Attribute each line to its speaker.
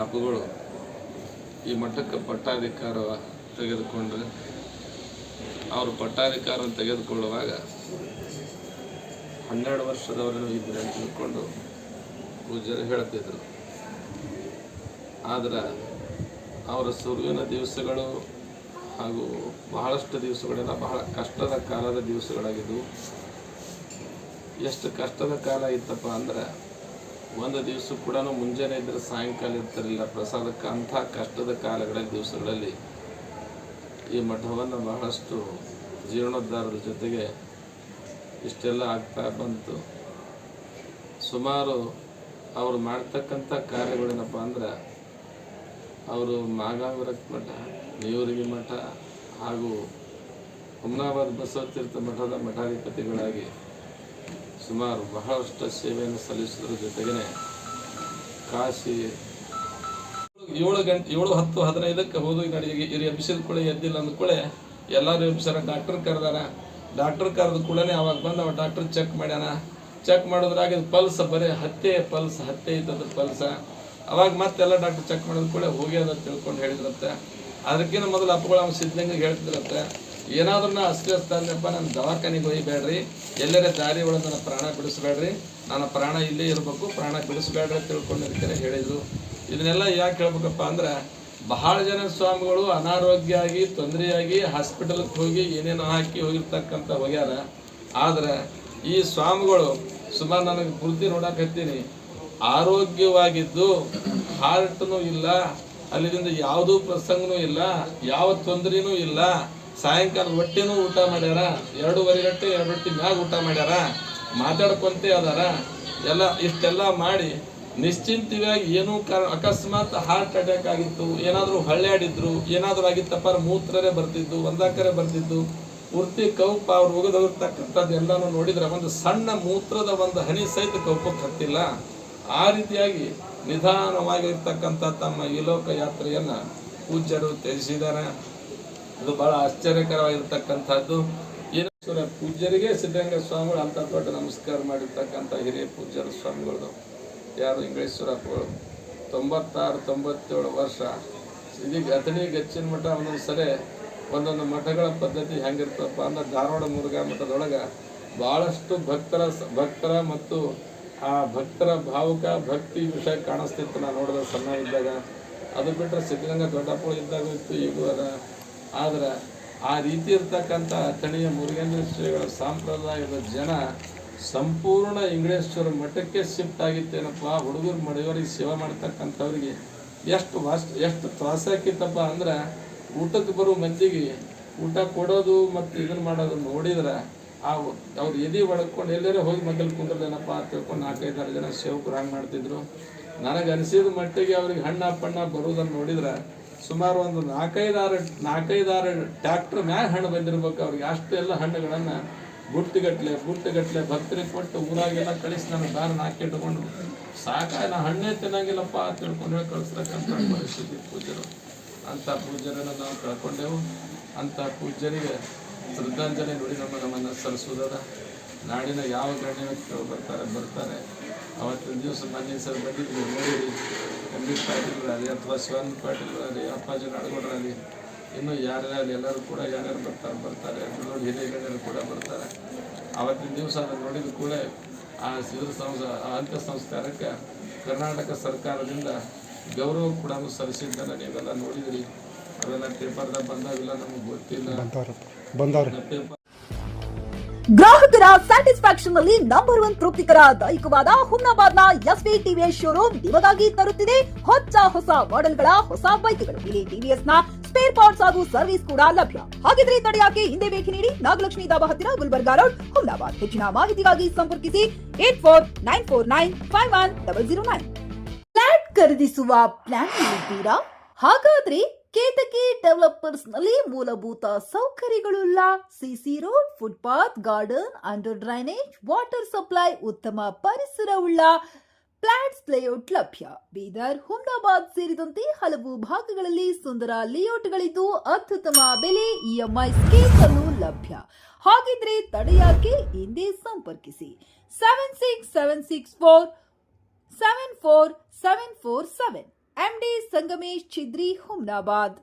Speaker 1: ಅಪ್ಪುಗಳು ಈ ಮಠಕ್ಕೆ ಪಟ್ಟಾಧಿಕಾರ ತೆಗೆದುಕೊಂಡ್ರೆ ಅವರು ಪಟ್ಟಾಧಿಕಾರ ತೆಗೆದುಕೊಳ್ಳುವಾಗ 12 ವರ್ಷದವರೆಗೂ ಇದ್ರೆ ಅಂತ ತಿಳ್ಕೊಂಡು ಪೂಜ್ಯರು ಹೇಳ್ತಿದ್ರು. ಆದ್ರೆ ಅವರ ಸುರುವಿನ ದಿವಸಗಳು ಹಾಗೂ ಬಹಳಷ್ಟು ದಿವಸಗಳೆಲ್ಲ ಬಹಳ ಕಷ್ಟದ ಕಾಲದ ದಿವಸಗಳಾಗಿದ್ದವು. ಎಷ್ಟು ಕಷ್ಟದ ಕಾಲ ಇತ್ತಪ್ಪ ಅಂದ್ರೆ ಒಂದು ದಿವಸ ಕೂಡ ಮುಂಜಾನೆ ಇದ್ದರೆ ಸಾಯಂಕಾಲ ಇರ್ತಿರಲಿಲ್ಲ ಪ್ರಸಾದಕ್ಕೆ. ಅಂಥ ಕಷ್ಟದ ಕಾಲಗಳ ದಿವಸಗಳಲ್ಲಿ ಈ ಮಠವನ್ನು ಬಹಳಷ್ಟು ಜೀರ್ಣೋದ್ಧಾರದ ಜೊತೆಗೆ ಇಷ್ಟೆಲ್ಲ ಆಗ್ತಾ ಬಂತು. ಸುಮಾರು ಅವರು ಮಾಡ್ತಕ್ಕಂಥ ಕಾರ್ಯಗಳೇನಪ್ಪ ಅಂದ್ರೆ ಅವರು ಮಾಗಾಂಗರಕ್ ಮಠ, ನೇವರಿಗೆ ಮಠ ಹಾಗೂ ಹುಮ್ನಾಬಾದ್ ಬಸವತೀರ್ಥ ಮಠದ ಮಠಾಧಿಪತಿಗಳಾಗಿ ಸುಮಾರು ಬಹಳಷ್ಟು ಸೇವೆಯನ್ನು ಸಲ್ಲಿಸೋದ್ರ ಜೊತೆಗೇ ಕಾಶಿ 7 ಗಂಟೆ 7, 10, 15ಕ್ಕೆ ಹೋಗಿ ನಡಿಗೆ ಎಬ್ಬಿಸಿದ ಕೂಡ ಎದ್ದಿಲ್ಲ ಅಂದ್ಕೊಳ್ಳೆ ಎಲ್ಲರೂ ಎಬ್ಬಿಸಾರ. ಡಾಕ್ಟರ್ ಕರೆದಾರ. ಡಾಕ್ಟರ್ ಕರೆದ ಕೂಡಲೇ ಅವಾಗ ಬಂದು ಅವ ಡಾಕ್ಟರ್ ಚೆಕ್ ಮಾಡ್ಯಾನ. ಚೆಕ್ ಮಾಡೋದ್ರಾಗ ಪಲ್ಸ್ ಬರೀ ಹತ್ತೆ ಇದ್ದದ್ರ ಪಲ್ಸ. ಅವಾಗ ಮತ್ತೆಲ್ಲ ಡಾಕ್ಟರ್ ಚೆಕ್ ಮಾಡೋದು ಕೂಡ ಹೋಗ್ಯದ ತಿಳ್ಕೊಂಡು ಹೇಳಿದ್ರತ್ತೆ. ಅದಕ್ಕಿಂತ ಮೊದಲು ಅಪ್ಪಗಳು ಅವ್ನು ಸಿದ್ಧಂಗೆ ಹೇಳ್ತಿದ್ರತ್ತೆ, ಏನಾದ್ರೂ ನಾ ಅಸ್ತಿಸ್ತಾನಪ್ಪ, ನನ್ನ ದವಾಖಾನೆಗೆ ಒಯ್ಬೇಡ್ರಿ, ಎಲ್ಲರ ದಾರಿ ಒಳಗೆ ನನ್ನ ಪ್ರಾಣ ಬಿಡಿಸ್ಬೇಡ್ರಿ, ನನ್ನ ಪ್ರಾಣ ಇಲ್ಲೇ ಇರಬೇಕು, ಪ್ರಾಣ ಬಿಡಿಸ್ಬೇಡ್ರಿ ತಿಳ್ಕೊಂಡಿರ್ತಾರೆ ಹೇಳಿದರು. ಇದನ್ನೆಲ್ಲ ಯಾಕೆ ಹೇಳ್ಬೇಕಪ್ಪ ಅಂದ್ರೆ ಬಹಳ ಜನ ಸ್ವಾಮಿಗಳು ಅನಾರೋಗ್ಯ ಆಗಿ ತೊಂದರೆಯಾಗಿ ಹಾಸ್ಪಿಟಲ್ಗೆ ಹೋಗಿ ಏನೇನೋ ಹಾಕಿ ಹೋಗ್ಯಾರ. ಆದ್ರೆ ಈ ಸ್ವಾಮಿಗಳು ಸುಮಾರು ನನಗೆ ಪೂರ್ತಿ ನೋಡಕತ್ತೀನಿ, ಆರೋಗ್ಯವಾಗಿದ್ದು ಹಾರ್ಟ್ನೂ ಇಲ್ಲ, ಅಲ್ಲಿಂದ ಯಾವುದೂ ಪ್ರಸಂಗನೂ ಇಲ್ಲ, ಯಾವ ತೊಂದರೆನೂ ಇಲ್ಲ, ಸಾಯಂಕಾಲ ಹೊಟ್ಟೆನೂ ಊಟ ಮಾಡ್ಯಾರ, 2.5 ಗಂಟೆ 2 ರೊಟ್ಟಿ ಮ್ಯಾಗ ಊಟ ಮಾಡ್ಯಾರ, ಮಾತಾಡ್ಕೊಂತೇ ಅದಾರ. ಎಲ್ಲ ಇಷ್ಟೆಲ್ಲ ಮಾಡಿ ನಿಶ್ಚಿಂತವಾಗಿ ಏನೂ ಅಕಸ್ಮಾತ್ ಹಾರ್ಟ್ ಅಟ್ಯಾಕ್ ಆಗಿತ್ತು, ಏನಾದರೂ ಹಳ್ಳ್ಯಾಡಿದ್ರು, ಏನಾದರೂ ಆಗಿತ್ತಪ್ಪ ಮೂತ್ರರೇ ಬರ್ತಿದ್ದು, ಒಂದಾಕರೆ ಬರ್ತಿದ್ದು, ಪೂರ್ತಿ ಕೌಪ ಅವ್ರು ಹೋಗೋದಿರ್ತಕ್ಕಂಥದ್ದು ಎಲ್ಲನೂ ನೋಡಿದ್ರೆ ಒಂದು ಸಣ್ಣ ಮೂತ್ರದ ಒಂದು ಹನಿ ಸಹಿತ ಕೌಪಕ್ಕೆ ಹತ್ತಿಲ್ಲ. ಆ ರೀತಿಯಾಗಿ ನಿಧಾನವಾಗಿರ್ತಕ್ಕಂಥ ತಮ್ಮ ಇಲೋಕ ಯಾತ್ರೆಯನ್ನು ಪೂಜ್ಯರು ತ್ಯಜಿಸಿದ್ದಾರೆ. ಅದು ಬಹಳ ಆಶ್ಚರ್ಯಕರವಾಗಿರ್ತಕ್ಕಂಥದ್ದು. ಏನು ಪೂಜ್ಯರಿಗೆ ಸಿದ್ಧಗಂಗಾ ಸ್ವಾಮಿಗಳು ಅಂತ ದೊಡ್ಡ ನಮಸ್ಕಾರ ಮಾಡಿರ್ತಕ್ಕಂಥ ಹಿರಿಯ ಪೂಜ್ಯರ ಸ್ವಾಮಿಗಳು ಯಾರು ಇಂಗ್ಲೇಶ್ವರಪ್ಪಗಳು 96-97 ವರ್ಷ. ಇದೀಗ ಅಥಣಿ ಗಚ್ಚಿನ ಮಠ ಒಂದೊಂದು ಸರಿ ಒಂದೊಂದು ಮಠಗಳ ಪದ್ಧತಿ ಹೆಂಗಿರ್ತಪ್ಪ ಅಂದ್ರೆ ಧಾರವಾಡ ಮುರುಘಾ ಮಠದೊಳಗೆ ಭಾಳಷ್ಟು ಭಕ್ತರ ಮತ್ತು ಆ ಭಕ್ತರ ಭಾವುಕ ಭಕ್ತಿ ವಿಷಯ ಕಾಣಿಸ್ತಿತ್ತು. ನಾನು ನೋಡಿದ ಸಣ್ಣ ಇದ್ದಾಗ. ಅದು ಬಿಟ್ಟರೆ ಸಿದ್ಧಗಂಗಾ ದೊಡ್ಡಪ್ಪಗಳು ಇದ್ದಾಗ ಇತ್ತು, ಈಗೂ ಅದ. ಆದ್ರೆ ಆ ರೀತಿ ಇರ್ತಕ್ಕಂಥ ಅಥಣಿಯ ಮುರುಘೇಂದ್ರ ಶ್ರೀಗಳ ಸಾಂಪ್ರದಾಯದ ಜನ ಸಂಪೂರ್ಣ ಇಂಗ್ಲೇಶ್ವರ ಮಠಕ್ಕೆ ಶಿಫ್ಟ್ ಆಗಿತ್ತೇನಪ್ಪ. ಹುಡುಗರು ಮಡಿಯವರಿಗೆ ಸೇವೆ ಮಾಡ್ತಕ್ಕಂಥವ್ರಿಗೆ ಎಷ್ಟು ತ್ರಾಸಾಕಿತ್ತಪ್ಪ ಅಂದ್ರೆ ಊಟಕ್ಕೆ ಬರೋ ಮಂದಿಗೆ ಊಟ ಕೊಡೋದು ಮತ್ತು ಇದನ್ನು ಮಾಡೋದು ನೋಡಿದ್ರೆ ಅವ್ರು ಎದೆ ಒಡ್ಕೊಂಡು ಎಲ್ಲರೂ ಹೋಗಿ ಮಗ್ಗಲ್ಲಿ ಕುಂದ್ರದೇನಪ್ಪ ಅಂತ ತಿಳ್ಕೊಂಡು 4-5 ಜನ ಸೇವಕರು ಹಂಗೆ ಮಾಡ್ತಿದ್ರು. ನನಗೆ ಅನಿಸಿದ ಮಟ್ಟಿಗೆ ಅವ್ರಿಗೆ ಹಣ್ಣ ಬರೋದನ್ನು ನೋಡಿದ್ರೆ ಸುಮಾರು ಒಂದು 4-5 ಟ್ಯಾಕ್ಟರ್ ಮ್ಯಾಗ ಹಣ್ಣು ಬಂದಿರ್ಬೇಕು ಅವ್ರಿಗೆ. ಅಷ್ಟೆಲ್ಲ ಹಣ್ಣುಗಳನ್ನು ಬುಟ್ಟಿಗಟ್ಲೆ ಭಕ್ತರಿಗೆ ಕೊಟ್ಟು ಊರಾಗೆಲ್ಲ ಕಳಿಸಿ ನನ್ನ ದಾರ ಹಾಕಿಟ್ಕೊಂಡು ನಾ ಹಣ್ಣೇ ತಿನ್ನಂಗಿಲ್ಲಪ್ಪ ಅಂತ ತಿಳ್ಕೊಂಡು ಹೇಳಿ ಕಳಿಸ್ತಕ್ಕಂಥ ಪರಿಸ್ಥಿತಿ ಪೂಜ್ಯರು. ಅಂಥ ಪೂಜ್ಯರನ್ನು ನಾವು ಕಳ್ಕೊಂಡೆವು. ಅಂಥ ಪೂಜ್ಯರಿಗೆ ಶ್ರದ್ಧಾಂಜಲಿ ನುಡಿ ನಮ್ಮನ್ನು ಸಲ್ಲಿಸೋದದ. ನಾಡಿನ ಯಾವ ಗಣ್ಯ ವ್ಯಕ್ತಿಗಳು ಬರ್ತಾರೆ ಅವತ್ತಿನ ದಿವಸ ಮೊನ್ನೆ ಸರ್ ಬಂದಿದ್ವಿ ನೋಡಿರಿ. ಎಂ.ಬಿ. ಪಾಟೀಲ್ರಾಗಲಿ ಅಥವಾ ಶಿವಾನಂದ ಪಾಟೀಲ್ರಾಗಲಿ, ಅಪ್ಪಾಜಿ ನಾಡಗೌಡರಾಗಲಿ, ಇನ್ನೂ ಯಾರ್ಯಾರು ಎಲ್ಲರೂ ಕೂಡ ಯಾರ್ಯಾರು ಬರ್ತಾರೆ ನೋಡಿ ಹಿರಿಯ ಗಣ್ಯರು ಕೂಡ ಬರ್ತಾರೆ. ಆವತ್ತಿನ ದಿವಸ ಅದನ್ನು ನೋಡಿದ ಕೂಡ ಆ ಅಂತ್ಯ ಸಂಸ್ಕಾರಕ್ಕೆ ಕರ್ನಾಟಕ ಸರ್ಕಾರದಿಂದ ಗೌರವ ಕೂಡ ಸಲ್ಲಿಸಿದ್ದನ್ನು ನೀವೆಲ್ಲ ನೋಡಿದಿರಿ. ಅವೆಲ್ಲ ಪೇಪರ್ದಾಗ ಬಂದಾವಿಲ್ಲ, ನಮಗೆ ಗೊತ್ತಿಲ್ಲ.
Speaker 2: ಗ್ರಾಹಕರ ಸ್ಯಾಟಿಸ್ಫ್ಯಾಕ್ಷನ್ ನಲ್ಲಿ ನಂಬರ್ 1 ತೃಪ್ತಿಕರ ದೈಹಿಕವಾದ ಹುಮ್ನಾಬಾದ್ನ ಎಸ್ವಿ ಟಿವಿಎಸ್ ಶೋರೂಮ್ ನಿಮಗಾಗಿ ತರುತ್ತಿದೆ ಹೊಸ ಮಾಡೆಲ್ಗಳ ಹೊಸ ಬೈಕ್ಗಳು. ಇಲ್ಲಿ ಟಿವಿಎಸ್ ನ ಸ್ಪೇರ್ ಪಾರ್ಟ್ಸ್ ಹಾಗೂ ಸರ್ವಿಸ್ ಕೂಡ ಲಭ್ಯ. ಹಾಗಿದ್ರೆ ತಡೆಯಾಕೆ ಹಿಂದೆ ಭೇಟಿ ನೀಡಿ. ನಾಗಲಕ್ಷ್ಮಿ ದಾಬಾ ಹತ್ತಿರ ಗುಲ್ಬರ್ಗಾ ರೋಡ್, ಹುಮ್ನಾಬಾದ್. ಹೆಚ್ಚಿನ ಮಾಹಿತಿಗಾಗಿ ಸಂಪರ್ಕಿಸಿ 8494951009. ಫ್ಲಾಟ್ ಖರೀದಿಸುವ ಪ್ಲಾನ್ ಇದ್ದೀರಾ? ಹಾಗಾದ್ರೆ ಕೇತಕಿ ಡೆವಲಪರ್ಸ್ ನಲ್ಲಿ ಮೂಲಭೂತ ಸೌಕರ್ಯಗಳುಳ್ಳ CC road, footpath, garden, under drainage, water supply, ಉತ್ತಮ ಪರಿಸರವುಳ್ಳ ಫ್ಲಾಟ್ಸ್ ಲೇಔಟ್ ಲಭ್ಯ. ಬೀದರ್, ಹುಮ್ನಾಬಾದ್ ಸೇರಿದಂತೆ ಹಲವು ಭಾಗಗಳಲ್ಲಿ ಸುಂದರ ಲೇಔಟ್ಗಳಿದ್ದು ಅತ್ಯುತ್ತಮ ಬೆಲೆ, ಇಎಂಐ ಸ್ಕೀಮ್ಸ್ ಅನ್ನು ಲಭ್ಯ. ಹಾಗಿದ್ರೆ ತಡೆಯಾಕೆ ಹಿಂದೆ ಸಂಪರ್ಕಿಸಿ 7676474747 MD ಸಂಗಮೇಶ್ ಚಿದ್ರಿ ಹುಮ್ನಾಬಾದ್.